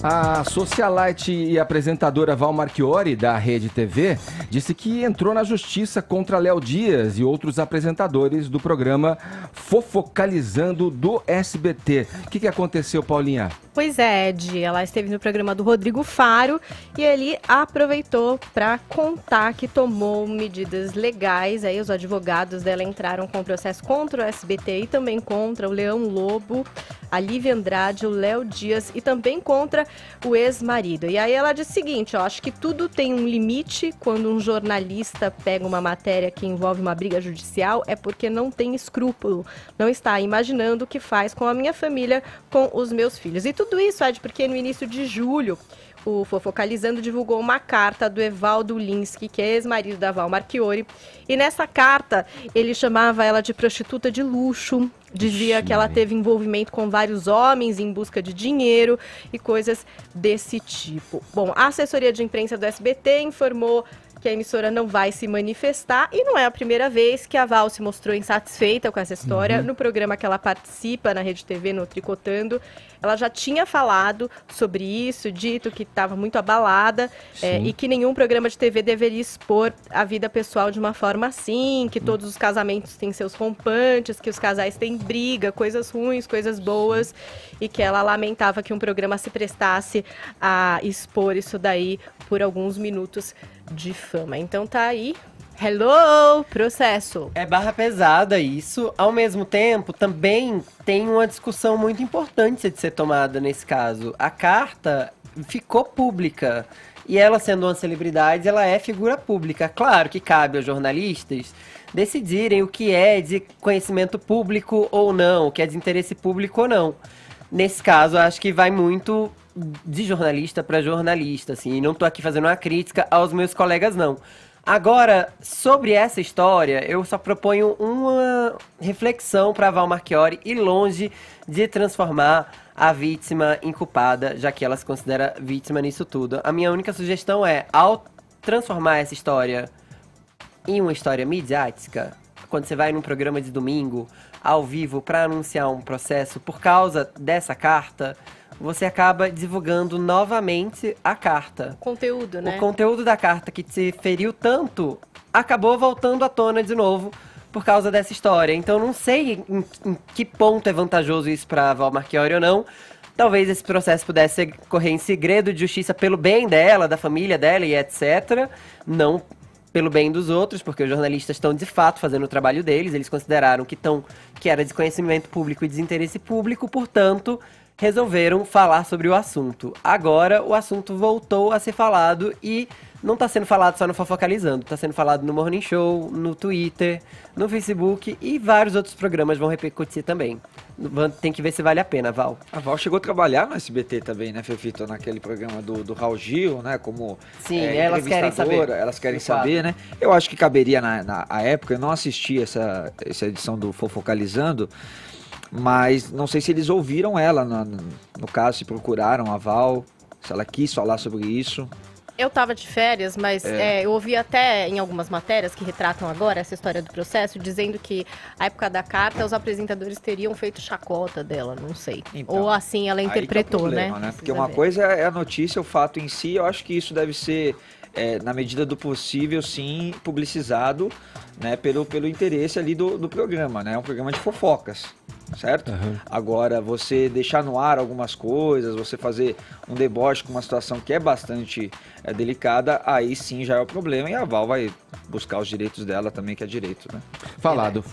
A socialite e apresentadora Val Marchiori, da Rede TV, disse que entrou na justiça contra Léo Dias e outros apresentadores do programa Fofocalizando do SBT. O que aconteceu, Paulinha? Pois é, Ed, ela esteve no programa do Rodrigo Faro e ele aproveitou para contar que tomou medidas legais. Aí os advogados dela entraram com o processo contra o SBT e também contra o Leão Lobo, a Lívia Andrade, o Léo Dias e também contra o ex-marido. E aí ela diz o seguinte, ó, acho que tudo tem um limite. Quando um jornalista pega uma matéria que envolve uma briga judicial, é porque não tem escrúpulo, não está imaginando o que faz com a minha família, com os meus filhos. E tudo isso, Ed, porque no início de julho, o Fofocalizando divulgou uma carta do Evaldo Linsky, que é ex-marido da Val Marchiori, e nessa carta ele chamava ela de prostituta de luxo, dizia que ela teve envolvimento com vários homens em busca de dinheiro e coisas desse tipo. Bom, a assessoria de imprensa do SBT informou que a emissora não vai se manifestar e não é a primeira vez que a Val se mostrou insatisfeita com essa história. No programa que ela participa na Rede TV, no Tricotando, ela já tinha falado sobre isso, dito que estava muito abalada e que nenhum programa de TV deveria expor a vida pessoal de uma forma assim, que todos os casamentos têm seus rompantes, que os casais têm briga, coisas ruins, coisas boas, e que ela lamentava que um programa se prestasse a expor isso daí por alguns minutos de fama. Então tá aí. Hello, processo. É barra pesada isso. Ao mesmo tempo, também tem uma discussão muito importante de ser tomada nesse caso. A carta ficou pública. E ela, sendo uma celebridade, ela é figura pública. Claro que cabe aos jornalistas decidirem o que é de conhecimento público ou não, o que é de interesse público ou não. Nesse caso, acho que vai muito de jornalista para jornalista, assim. E não tô aqui fazendo uma crítica aos meus colegas, não. Agora, sobre essa história, eu só proponho uma reflexão para Val Marchiori e longe de transformar a vítima em culpada, já que ela se considera vítima nisso tudo. A minha única sugestão é, ao transformar essa história em uma história midiática, quando você vai num programa de domingo, ao vivo, para anunciar um processo por causa dessa carta, você acaba divulgando novamente a carta. Conteúdo, né? O conteúdo da carta que te feriu tanto acabou voltando à tona de novo por causa dessa história. Então não sei em que ponto é vantajoso isso para Val Marchiori ou não. Talvez esse processo pudesse correr em segredo de justiça pelo bem dela, da família dela e etc. Não pelo bem dos outros, porque os jornalistas estão de fato fazendo o trabalho deles. Eles consideraram que era de conhecimento público e desinteresse público, portanto resolveram falar sobre o assunto. Agora o assunto voltou a ser falado e não está sendo falado só no Fofocalizando, está sendo falado no Morning Show, no Twitter, no Facebook e vários outros programas vão repercutir também. Tem que ver se vale a pena, Val. A Val chegou a trabalhar no SBT também, né, Fefito? Naquele programa do Raul Gil, né? Como elas querem saber. Elas querem saber, né? Eu acho que caberia na época, eu não assisti essa edição do Fofocalizando, mas não sei se eles ouviram ela, no caso, se procuraram a Val, se ela quis falar sobre isso. Eu tava de férias, mas eu ouvi até em algumas matérias que retratam agora essa história do processo, dizendo que a época da carta os apresentadores teriam feito chacota dela, não sei. Então, ou assim ela interpretou, aí que é o problema, né? Porque uma ver. coisa é a notícia, o fato em si, eu acho que isso deve ser, na medida do possível, sim, publicizado, né, pelo interesse ali do programa, né? É um programa de fofocas. Certo? Agora, você deixar no ar algumas coisas, você fazer um deboche com uma situação que é bastante delicada, aí sim já é o problema e a Val vai buscar os direitos dela também, que é direito, né? Falado.